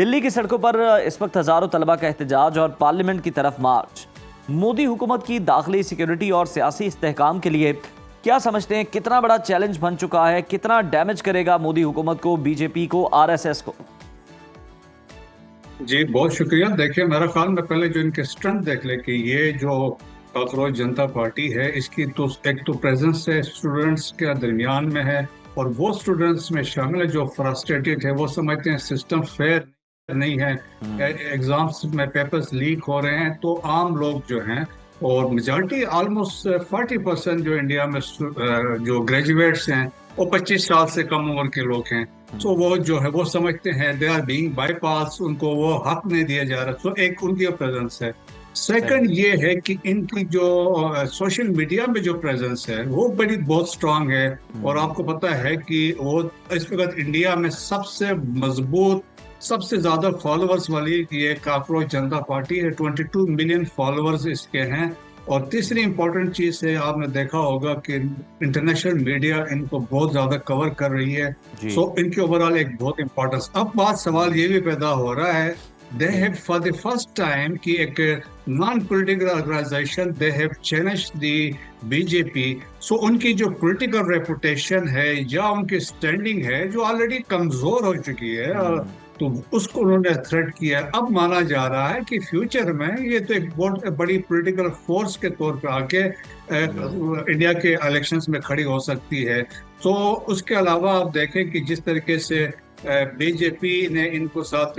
दिल्ली की सड़कों पर इस वक्त हजारों तलबा का एहतजाज और पार्लियामेंट की तरफ मार्च। मोदी हुकूमत की दाखिली सिक्योरिटी और सियासी इस्तेहकाम के लिए क्या समझते हैं, कितना बड़ा चैलेंज बन चुका है, कितना डैमेज करेगा मोदी हुकूमत को, बीजेपी को, आरएसएस को? जी बहुत शुक्रिया। देखिए, मेरा ख्याल में पहले जो इनके स्ट्रेंथ देख ले कि ये जो काकरोच जनता पार्टी है, इसकी तो एक तो प्रेजेंस है स्टूडेंट्स के दरमियान में है, और वो स्टूडेंट्स में शामिल है जो फ्रस्ट्रेटेड है। वो समझते हैं सिस्टम फेयर नहीं है, एग्जाम्स में पेपर्स लीक हो रहे हैं। तो आम लोग जो हैं, और मेजॉरिटी ऑलमोस्ट 40% जो इंडिया में जो ग्रेजुएट्स हैं वो 25 साल से कम उम्र के लोग हैं। तो वो जो है वो समझते हैं दे आर बीइंग बाईपास, उनको वो हक नहीं दिया जा रहा। तो एक उनकी प्रेजेंस है। सेकंड ये है कि इनकी जो सोशल मीडिया में जो प्रेजेंस है वो बहुत स्ट्रांग है। और आपको पता है कि वो इस वक्त इंडिया में सबसे मजबूत, सबसे ज्यादा फॉलोअर्स वाली ये काकरोच जनता पार्टी है। 22 मिलियन फॉलोअर्स इसके हैं। और तीसरी इंपॉर्टेंट चीज है, आपने देखा होगा कि इंटरनेशनल मीडिया इनको बहुत ज्यादा कवर कर रही है। सो इनके ओवरऑल एक बहुत इंपॉर्टेंस। अब बात सवाल ये भी पैदा हो रहा है, they have for the first time कि एक non political organisation they have challenged the BJP. So उनकी जो पॉलिटिकल रेपुटेशन है या उनकी स्टैंडिंग है जो ऑलरेडी कमजोर हो चुकी है, तो उसको उन्होंने थ्रेट किया। अब माना जा रहा है कि फ्यूचर में ये तो एक बहुत बड़ी पॉलिटिकल फोर्स के तौर पर आके इंडिया के इलेक्शंस में खड़ी हो सकती है। तो उसके अलावा आप देखें कि जिस तरीके से बीजेपी ने इनको साथ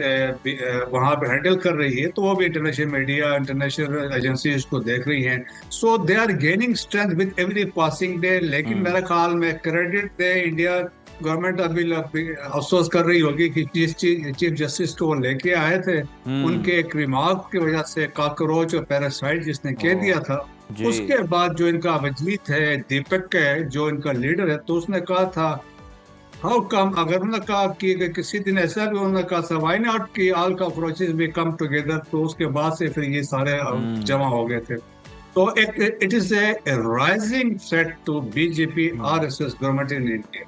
वहां पे हैंडल कर रही है, तो वो भी इंटरनेशनल मीडिया, इंटरनेशनल एजेंसी इसको देख रही हैं। So they are gaining strength with every passing day. लेकिन मेरे ख्याल में क्रेडिट दे इंडिया गवर्नमेंट अभी अफसोस कर रही होगी कि चीफ जस्टिस को वो लेके आए थे, उनके एक रिमार्क की वजह से काकरोच और पैरासाइट जिसने कह दिया था, उसके बाद जो इनका वजीर है दीपक है, जो इनका लीडर है, तो उसने कहा था हाउ कम, अगर उन्होंने कहा कि किसी दिन ऐसा भी उन्होंने कहा था व्हाई नॉट कि ऑल काकरोचेस भी कम टुगेदर, तो उसके बाद से फिर ये सारे जमा हो गए थे। तो एक it is a rising threat to BJP RSS government in India.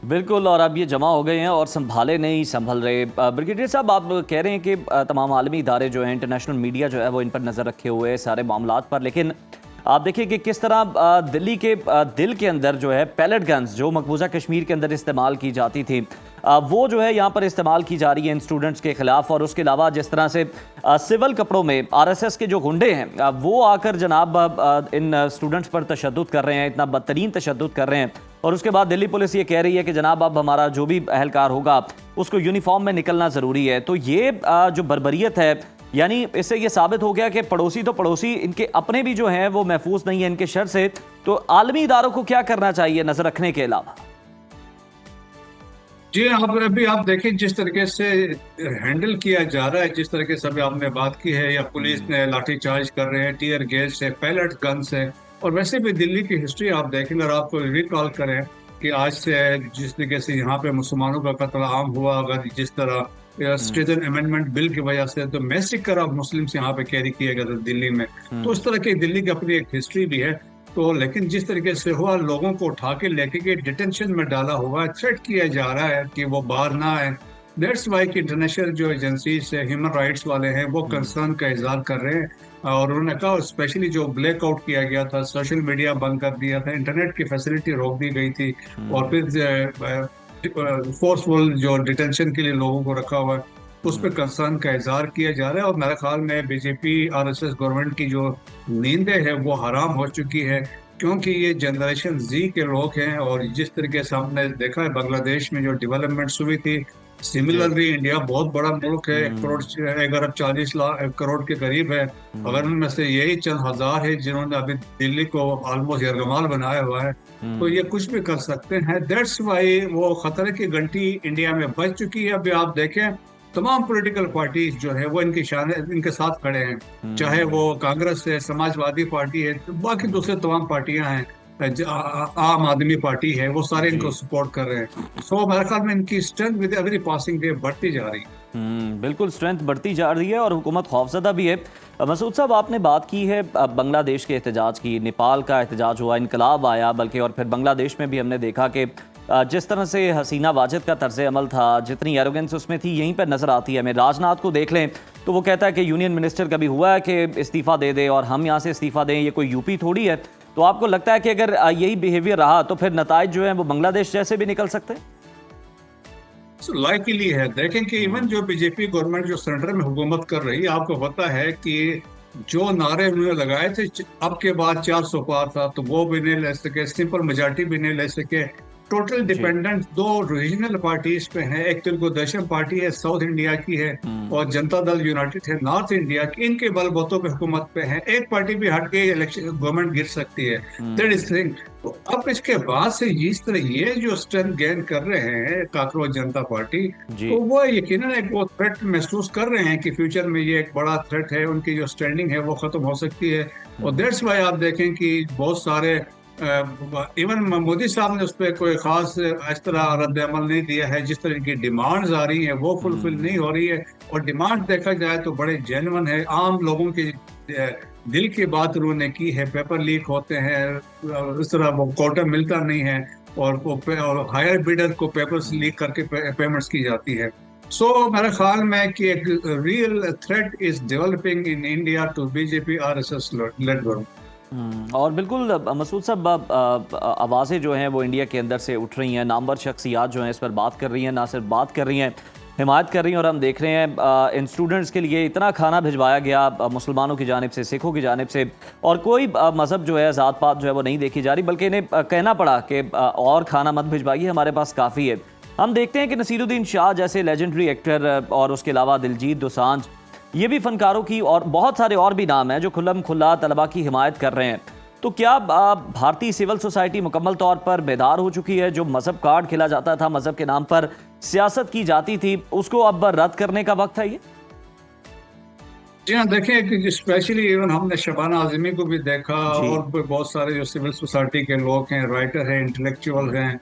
बिल्कुल, और अब ये जमा हो गए हैं और संभाले नहीं संभल रहे। ब्रिगेडियर साहब, आप कह रहे हैं कि तमाम आलमी इदारे जो हैं, इंटरनेशनल मीडिया जो है वो इन पर नज़र रखे हुए हैं सारे मामलात पर, लेकिन आप देखिए कि किस तरह दिल्ली के दिल के अंदर जो है पैलेट गन्स जो मकबूजा कश्मीर के अंदर इस्तेमाल की जाती थी, वो जो है यहाँ पर इस्तेमाल की जा रही है इन स्टूडेंट्स के खिलाफ। और उसके अलावा जिस तरह से सिविल कपड़ों में आरएसएस के जो गुंडे हैं वो आकर जनाब इन स्टूडेंट्स पर तशद्दुद कर रहे हैं, इतना बदतरीन तशद्दुद कर रहे हैं। और उसके बाद दिल्ली पुलिस ये कह रही है कि जनाब अब हमारा जो भी अहलकार होगा उसको यूनिफॉर्म में निकलना ज़रूरी है। तो ये जो बर्बरियत है, यानी इससे ये साबित हो गया कि पड़ोसी तो पड़ोसी, इनके अपने भी जो हैं वो महफूज नहीं है इनके शर से। तो आलमी इदारों को क्या करना चाहिए नजर रखने के अलावा? जी, अभी आप देखें जिस तरीके से हैंडल किया जा रहा है, जिस तरीके से अभी आपने बात की है, या पुलिस ने लाठीचार्ज कर रहे हैं, टियर गैस है, पैलेट गन्स है। और वैसे भी दिल्ली की हिस्ट्री आप देखेंगे और आपको रिकॉल करें कि आज से जिस तरीके से यहाँ पे मुसलमानों का कत्ल आम हुआ, अगर जिस तरह सिटीजन अमेंडमेंट बिल की वजह से तो मैसेकर ऑफ मुस्लिम्स यहाँ पे कैरी किया गया था दिल्ली में। तो उस तरह की दिल्ली की अपनी एक हिस्ट्री भी है। तो लेकिन जिस तरीके से हुआ, लोगों को उठा के लेके के डिटेंशन में डाला हुआ है, थ्रेट किया जा रहा है कि वो बाहर ना आए। दैट्स वाई कि इंटरनेशनल जो एजेंसीज है, ह्यूमन राइट्स वाले हैं, वो कंसर्न का इजहार कर रहे हैं। और उन्होंने कहा स्पेशली जो ब्लैकआउट किया गया था, सोशल मीडिया बंद कर दिया था, इंटरनेट की फैसिलिटी रोक दी गई थी, और फिर फोर्सफुल जो डिटेंशन के लिए लोगों को रखा हुआ है, उस पर कंसर्न का इजहार किया जा रहा है। और मेरे ख्याल में बीजेपी आरएसएस गवर्नमेंट की जो नींदें है वो हराम हो चुकी है, क्योंकि ये जनरेशन जी के लोग हैं। और जिस तरीके से हमने देखा है बांग्लादेश में जो डेवलपमेंट हुई थी, सिमिलरली इंडिया बहुत बड़ा मुल्क है, 1 करोड़ के करीब है। अगर उनमें से यही चंद हजार है जिन्होंने अभी दिल्ली को ऑलमोस्ट यरगमाल बनाया हुआ है, तो ये कुछ भी कर सकते हैं। दैट्स वाई वो खतरे की घंटी इंडिया में बज चुकी है। अभी आप देखें तमाम पॉलिटिकल पार्टीज जो है वो इनके साथ खड़े हैं, चाहे वो कांग्रेस है, समाजवादी पार्टी है, बाकी दूसरे तमाम पार्टियां हैं, आम आदमी पार्टी है, वो सारे इनको सपोर्ट कर रहे हैं। सो मेरे ख्याल में इनकी strength with every passing day बढ़ती जा रही है। बिल्कुल, स्ट्रेंथ बढ़ती जा रही है और हुकूमत खौफजदा भी है। मसूद साहब, आपने बात की है बांग्लादेश के एहतजाज की, नेपाल का एहतजाज हुआ, इनकलाब आया बल्कि, और फिर बांग्लादेश में भी हमने देखा कि जिस तरह से हसीना वाजिद का तर्ज अमल था, जितनी एरोगेंस उसमें थी, यहीं पर नज़र आती है हमें। राजनाथ को देख लें तो वो कहता है कि यूनियन मिनिस्टर कभी हुआ है कि इस्तीफ़ा दे दे और हम यहाँ से इस्तीफ़ा दें, ये कोई यूपी थोड़ी है। तो आपको लगता है कि अगर यही बिहेवियर रहा तो फिर नताइज जो है वो बांग्लादेश जैसे भी निकल सकते हैं? लाइकली है। देखें कि इवन जो बीजेपी गवर्नमेंट जो सेंटर में हुकूमत कर रही है, आपको पता है कि जो नारे उन्होंने लगाए थे अब के बाद 400 पार था, तो वो भी नहीं ले सके, सिंपल मेजॉरिटी भी नहीं ले सके। टोटल जी। डिपेंडेंट दो रीजनल पार्टीज पे है, एक तेलुगुदेशम पार्टी है साउथ इंडिया की है, और जनता दल यूनाइटेड है नॉर्थ इंडिया की। इनके बलबूतों पे हुकूमत पे है, एक पार्टी भी हट के इलेक्शन गवर्नमेंट गिर सकती है। That is thing. तो अब इसके बाद से इस तरह ये जो स्ट्रेंथ गेन कर रहे हैं काकरोच जनता पार्टी, जी। तो वो यकीनन एक वो थ्रेट महसूस कर रहे हैं कि फ्यूचर में ये एक बड़ा थ्रेट है, उनकी जो स्टैंडिंग है वो खत्म हो सकती है। और दैट्स वाई आप देखें कि बहुत सारे इवन मोदी साहब ने उस पर कोई खास इस तरह रद्द अमल नहीं दिया है। जिस तरह की डिमांड्स आ रही हैं वो फुलफिल नहीं हो रही है, और डिमांड देखा जाए तो बड़े जेन्युइन है, आम लोगों की दिल की बात उन्होंने की है। पेपर लीक होते हैं, इस तरह वो कोटा मिलता नहीं है, और हायर बिडर को पेपर्स लीक करके पेमेंट्स की जाती है। सो मेरे ख्याल में कि एक real threat is developing in India to BJP RSS led government. और बिल्कुल मसूद साहब, आवाज़ें जो हैं वो इंडिया के अंदर से उठ रही हैं, नामवर शख्सियात जो हैं इस पर बात कर रही हैं, ना सिर्फ बात कर रही हैं, हिमायत कर रही हैं। और हम देख रहे हैं इन स्टूडेंट्स के लिए इतना खाना भिजवाया गया मुसलमानों की जानिब से, सिखों की जानिब से, और कोई मज़हब जो है, ज़ात पात जो है वो नहीं देखी जा रही, बल्कि इन्हें कहना पड़ा कि और खाना मत भिजवाइए, हमारे पास काफ़ी है। हम देखते हैं कि नसीरुद्दीन शाह जैसे लेजेंडरी एक्टर और उसके अलावा दिलजीत दोसांझ, ये भी फनकारों की, और बहुत सारे और भी नाम हैं जो खुल्लम खुल्ला तलबा की हिमायत कर रहे हैं। तो क्या भारतीय सिविल सोसाइटी मुकम्मल तौर पर बेदार हो चुकी है? जो मज़हब कार्ड खेला जाता था, मज़हब के नाम पर सियासत की जाती थी, उसको अब रद्द करने का वक्त है ये? जी हाँ, देखिए कि स्पेशली इवन हमने शबाना आज़मी को भी देखा, जी। और भी बहुत सारे जो सिविल सोसाइटी के लोग हैं, राइटर हैं, इंटेलेक्चुअल हैं,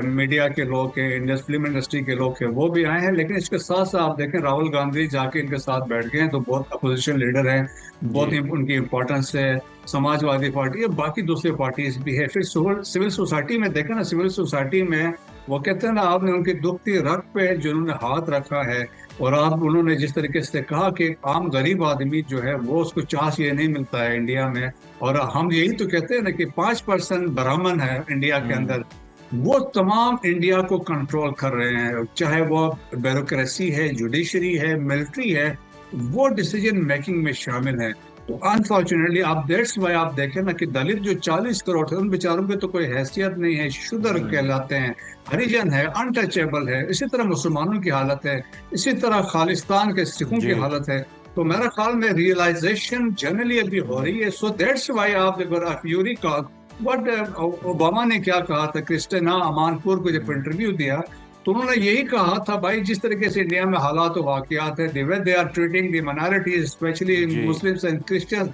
मीडिया के लोग हैं, फिल्म इंडस्ट्री के लोग हैं, वो भी आए हैं। लेकिन इसके साथ साथ आप देखें राहुल गांधी जाके इनके साथ बैठ गए हैं, तो बहुत अपोजिशन लीडर हैं, बहुत जी। उनकी इम्पोर्टेंस है। समाजवादी पार्टी है, बाकी दूसरी पार्टीज भी है। फिर सिविल सोसाइटी में देखें ना, सिविल सोसाइटी में वो कहते हैं ना, आपने उनकी दुखती रग पे जिन्होंने हाथ रखा है, और आप उन्होंने जिस तरीके से कहा कि आम गरीब आदमी जो है वो उसको चांस ये नहीं मिलता है इंडिया में। और हम यही तो कहते हैं ना कि 5% ब्राह्मण है इंडिया के अंदर, वो तमाम इंडिया को कंट्रोल कर रहे हैं, चाहे वो ब्यूरोक्रेसी है, जुडिशरी है, मिलिट्री है, वो डिसीजन मेकिंग में शामिल है। तो अनफॉर्चुनेटली आप दैट्स वाई आप देखें ना कि दलित जो 40 करोड़ थे, उन बेचारों की तो कोई हैसियत नहीं है, शूद्र कहलाते हैं, हरिजन है, अनटचेबल है। इसी तरह मुसलमानों की हालत है, इसी तरह खालिस्तान के सिखों की हालत है। तो मेरे ख्याल में रियलाइजेशन जनरली अभी हो रही है। सो दैट्स वाई आप यूरी का बट ओबामा ने क्या कहा था, क्रिस्टिना अमानपुर को जब इंटरव्यू दिया, तो उन्होंने यही कहा था, भाई जिस तरीके से इंडिया में हालात और वाकयात है, the way they are treating the minorities, especially Muslims and Christians,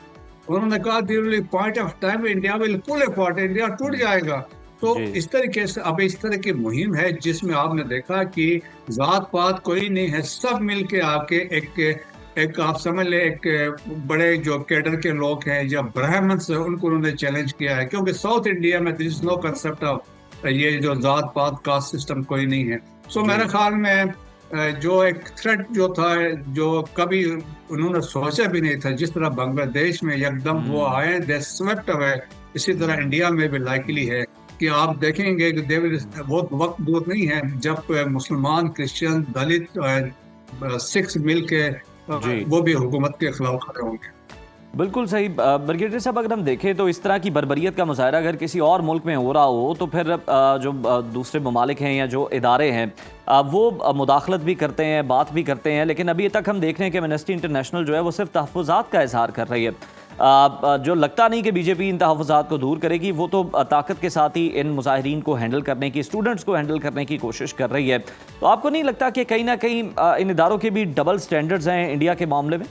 उन्होंने कहा there will be point of time India will pull apart, India टूट जाएगा। तो इस तरीके से अब इस तरह की मुहिम है जिसमें आपने देखा कि जात पात कोई नहीं है, सब मिलके आके एक आप समझ ले, एक बड़े जो कैडर के लोग हैं या ब्राह्मण्स हैं, उनको उन्होंने चैलेंज किया है। क्योंकि साउथ इंडिया में दिस नो कंसेप्ट ऑफ ये जो जात पात कास्ट सिस्टम कोई नहीं है। सो मेरे ख्याल में जो एक थ्रेट जो था, जो कभी उन्होंने सोचा भी नहीं था, जिस तरह बांग्लादेश में एकदम वो आए, दे स्वेप्ट अवे, इसी तरह इंडिया में भी लाइकली है कि आप देखेंगे कि बहुत वक्त दूर नहीं है जब मुसलमान, क्रिश्चियन, दलित, सिख मिल के वो भी हुकूमत के खिलाफ खड़े होंगे। बिल्कुल सही ब्रिगेडियर साहब, अगर हम देखें तो इस तरह की बर्बरियत का मुजाहरा अगर किसी और मुल्क में हो रहा हो तो फिर जो दूसरे ममालिक हैं या जो इदारे हैं वो मुदाखलत भी करते हैं, बात भी करते हैं। लेकिन अभी तक हम देख रहे हैं कि एमनेस्टी इंटरनेशनल जो है वो सिर्फ तहफ़्फ़ुज़ात का इजहार कर रही है। जो लगता नहीं कि बीजेपी इन तहफ़्फ़ुज़ात को दूर करेगी, वो तो ताकत के साथ ही इन मुजाहिरीन को हैंडल करने की, स्टूडेंट्स को हैंडल करने की कोशिश कर रही है। तो आपको नहीं लगता कि कहीं ना कहीं इन इदारों के भी डबल स्टैंडर्ड्स हैं इंडिया के मामले में?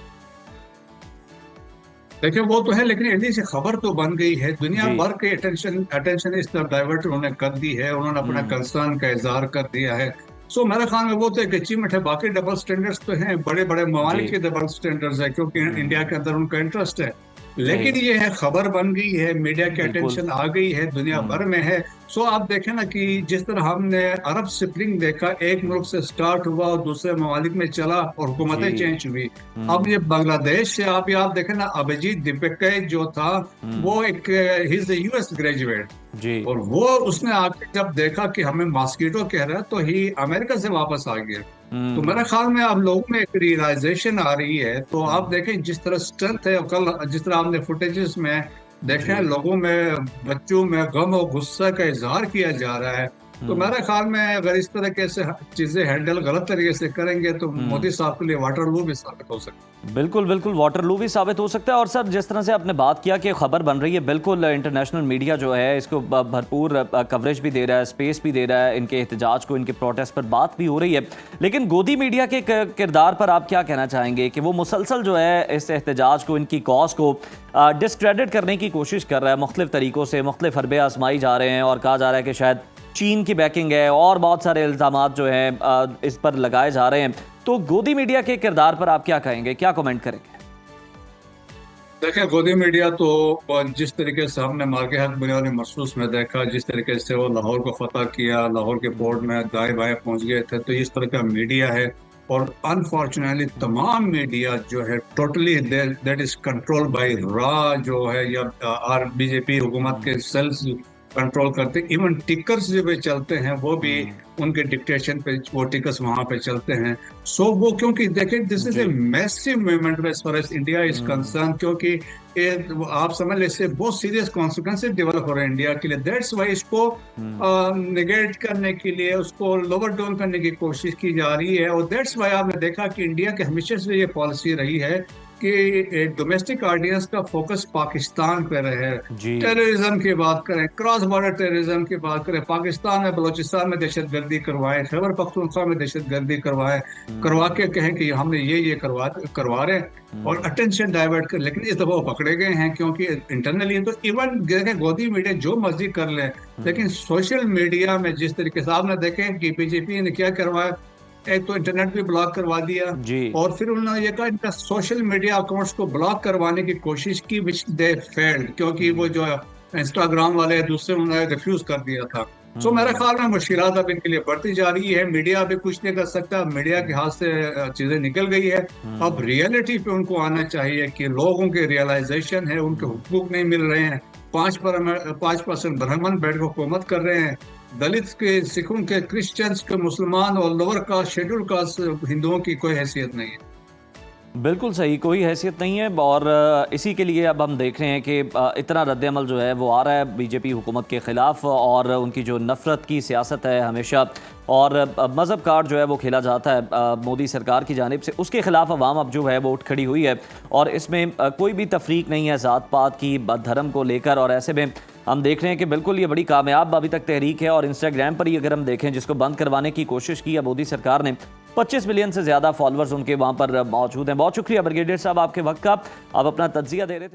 देखिए वो तो है, लेकिन इंडिया से खबर तो बन गई है, दुनिया भर के अटेंशन इस तरफ डाइवर्ट उन्होंने कर दी है, उन्होंने अपना कंसर्न का इजहार कर दिया है। सो मेरे ख्याल में वो तो एक अचीवमेंट है। बाकी डबल स्टैंडर्ड्स तो हैं, बड़े बड़े ममालिक के डबल स्टैंडर्ड्स है, क्योंकि इंडिया के अंदर उनका इंटरेस्ट है। लेकिन ये है, खबर बन गई है, मीडिया की बिल्कुल। अटेंशन आ गई है, दुनिया भर में है। सो आप देखें ना कि जिस तरह हमने अरब स्प्रिंग देखा, एक मुल्क से स्टार्ट हुआ और दूसरे ममालिक में चला और जी। हुकूमतें चेंज हुई। अब हम्म। ये बांग्लादेश से आप देखें ना, अभिजीत दीपक जो था, हम्म। वो एक ही इज यूएस ग्रेजुएट, जी। और वो उसने आके जब देखा कि हमें मॉस्किटो कह रहा है, तो ही अमेरिका से वापस आ गया। तो मेरे हम्म। ख्याल में अब लोगों में एक रियलाइजेशन आ रही है। तो आप हम्म। देखें जिस तरह स्ट्रेंथ है, और कल जिस तरह आपने फुटेजेस में देखे हैं, जी। लोगों में, बच्चों में गम और गुस्सा का इजहार किया जा रहा है। तो हम्म। मेरे ख्याल में अगर इस तरह के से चीजें हैंडल गलत तरीके से करेंगे, तो हम्म। मोदी साहब के लिए वाटरलू भी साबित हो सकता बिल्कुल बिल्कुल, वाटरलू भी साबित हो सकता है। और सर, जिस तरह से आपने बात किया कि खबर बन रही है, बिल्कुल इंटरनेशनल मीडिया जो है इसको भरपूर कवरेज भी दे रहा है, स्पेस भी दे रहा है, इनके एहतजाज को, इनके प्रोटेस्ट पर बात भी हो रही है। लेकिन गोदी मीडिया के किरदार पर आप क्या कहना चाहेंगे कि वो मुसलसल जो है इस एहतजाज को, इनकी कॉज को डिस्क्रेडिट करने की कोशिश कर रहा है मुख्तलिफ तरीक़ों से, मुख्तलिफ हरबे आजमाई जा रहे हैं और कहा जा रहा है कि शायद चीन की बैकिंग है और बहुत सारे इल्ज़ामात जो हैं इस पर लगाए जा रहे हैं। तो गोदी मीडिया के किरदार पर आप क्या कहेंगे, क्या कमेंट करेंगे? है। देखिए, गोदी मीडिया तो जिस तरीके से हमने मार्के हक बुनियादी महसूस में देखा, जिस तरीके से वो लाहौर को फतह किया, लाहौर के बोर्ड में दाएं बाएं पहुंच गए थे, तो इस तरह का मीडिया है। और अनफॉर्चुनेटली तमाम मीडिया जो है totally that is control by रा, जो है, या आर बीजेपी हुकूमत के सेल्स कंट्रोल करते। इवन टिकर्स जो भी चलते हैं, वो भी उनके डिक्टेशन पे वो टिकर्स वहां पे चलते हैं। सो वो, क्योंकि देखें, दिस इज ए जी। Massive movement as far as India is concern, क्योंकि ये आप समझ ले, इससे बहुत सीरियस कॉन्सिक्वेंसेज डेवलप हो रहे हैं इंडिया के लिए। दैट्स वाई इसको निगेट करने के लिए, उसको लोअर डाउन करने की कोशिश की जा रही है। और दैट्स वाई आपने देखा कि इंडिया के हमेशा से ये पॉलिसी रही है कि डोमेस्टिक ऑडियंस का फोकस पाकिस्तान पे रहे। जी। टेररिज्म की बात करें, क्रॉस बॉर्डर टेररिज्म की बात करें, पाकिस्तान में बलूचिस्तान में दहशतगर्दी करवाए, खैबर पख्तूनख्वा में दहशतगर्दी करवाए, करवा के कहें कि हमने ये करवा रहे हैं और अटेंशन डाइवर्ट कर। लेकिन इस दफा वो पकड़े गए हैं, क्योंकि इंटरनली तो इवन देखें, गोदी मीडिया जो मर्जी कर ले, लेकिन सोशल मीडिया में जिस तरीके से आपने देखें कि बीजेपी ने क्या करवाया, एक तो इंटरनेट भी ब्लॉक करवा दिया, जी। और फिर उन्होंने ये कहा इनका सोशल मीडिया अकाउंट्स को ब्लॉक करवाने की कोशिश की, विच दे फेल्ड, क्योंकि वो जो इंस्टाग्राम वाले दूसरे, उन्होंने रिफ्यूज कर दिया था। सो मेरे ख्याल में मुश्किलात अब इनके लिए बढ़ती जा रही है। मीडिया भी कुछ नहीं कर सकता, मीडिया के हाथ से चीजें निकल गई है। अब रियलिटी पे उनको आना चाहिए कि लोगों के रियलाइजेशन है, उनके हुकूक नहीं मिल रहे हैं। 5% ब्राह्मण बैठ कर हुकूमत कर रहे हैं, दलित के, सिखों के, क्रिश्चियंस के, मुसलमान और लोअर कास्ट, शेड्यूल कास्ट हिंदुओं की कोई हैसियत नहीं है। बिल्कुल सही, कोई हैसियत नहीं है। और इसी के लिए अब हम देख रहे हैं कि इतना रद्द-ए-अमल जो है वो आ रहा है बीजेपी हुकूमत के ख़िलाफ़, और उनकी जो नफ़रत की सियासत है हमेशा, और मज़हब कार्ड जो है वो खेला जाता है मोदी सरकार की जानिब से, उसके ख़िलाफ़ अवाम अब जो है वो उठ खड़ी हुई है। और इसमें कोई भी तफरीक नहीं है ज़ात पात की, धर्म को लेकर। और ऐसे में हम देख रहे हैं कि बिल्कुल ये बड़ी कामयाब अभी तक तहरीक है। और इंस्टाग्राम पर ही अगर हम देखें, जिसको बंद करवाने की कोशिश की है मोदी सरकार ने, 25 मिलियन से ज़्यादा फॉलोअर्स उनके वहाँ पर मौजूद हैं। बहुत शुक्रिया ब्रिगेडियर साहब आपके वक्त का, आप अपना तज्जिया दे रहे थे।